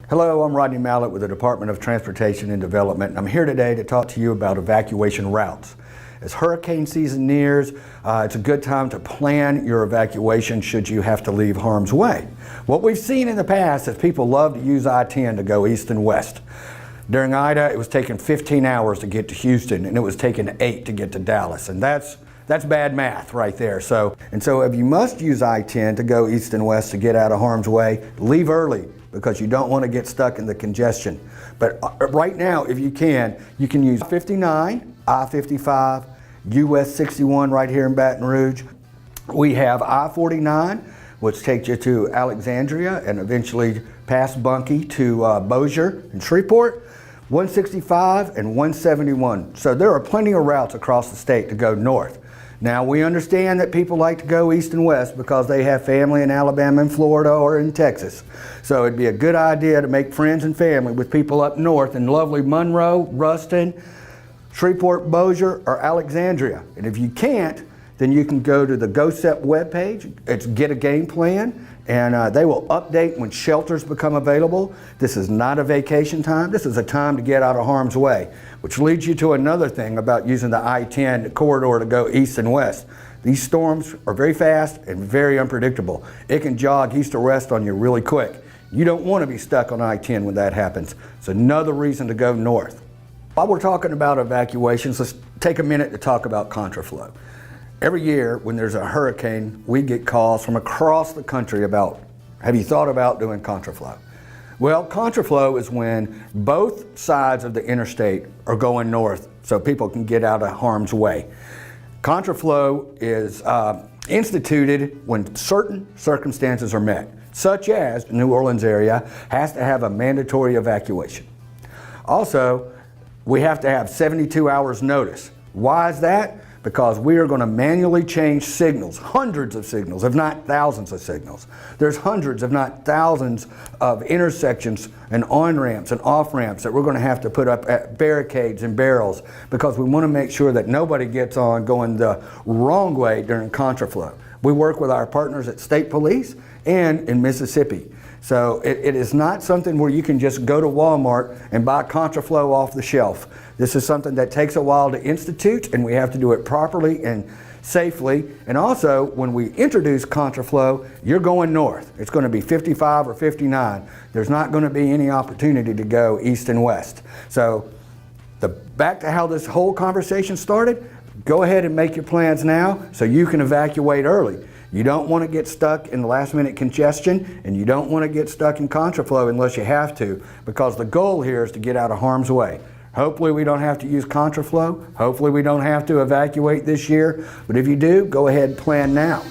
Hello, I'm Rodney Mallett with the Department of Transportation and Development. I'm here today to talk to you about evacuation routes. As hurricane season nears, it's a good time to plan your evacuation should you have to leave harm's way. What we've seen in the past is people love to use I-10 to go east and west. During Ida, it was taking 15 hours to get to Houston, and it was taking 8 to get to Dallas, and that's bad math right there. So if you must use I-10 to go east and west to get out of harm's way, leave early, because you don't want to get stuck in the congestion. But right now, if you can use 59, I-55, US 61 right here in Baton Rouge. We have I-49, which takes you to Alexandria and eventually past Bunkie to Bossier and Shreveport, 165 and 171. So there are plenty of routes across the state to go north. Now, we understand that people like to go east and west because they have family in Alabama and Florida or in Texas. So it'd be a good idea to make friends and family with people up north in lovely Monroe, Ruston, Shreveport, Bossier, or Alexandria. And if you can't, then you can go to the GoSEP webpage. It's Get a Game Plan, and they will update when shelters become available. This is not a vacation time. This is a time to get out of harm's way, which leads you to another thing about using the I-10 corridor to go east and west. These storms are very fast and very unpredictable. It can jog east or west on you really quick. You don't want to be stuck on I-10 when that happens. It's another reason to go north. While we're talking about evacuations, let's take a minute to talk about contraflow. Every year when there's a hurricane, we get calls from across the country about, have you thought about doing contraflow? Well, contraflow is when both sides of the interstate are going north so people can get out of harm's way. Contraflow is instituted when certain circumstances are met, such as the New Orleans area has to have a mandatory evacuation. Also, we have to have 72 hours notice. Why is that? Because we are going to manually change signals, hundreds of signals, if not thousands of signals. There's hundreds, if not thousands, of intersections and on-ramps and off-ramps that we're going to have to put up at barricades and barrels because we want to make sure that nobody gets on going the wrong way during contraflow. We work with our partners at State Police and in Mississippi. So it is not something where you can just go to Walmart and buy contraflow off the shelf. This is something that takes a while to institute, and we have to do it properly and safely. And also, when we introduce contraflow, you're going north. It's going to be 55 or 59. There's not going to be any opportunity to go east and west. So back to how this whole conversation started, go ahead and make your plans now so you can evacuate early. You don't want to get stuck in the last minute congestion, and you don't want to get stuck in contraflow unless you have to, because the goal here is to get out of harm's way. Hopefully we don't have to use contraflow. Hopefully we don't have to evacuate this year. But if you do, go ahead and plan now.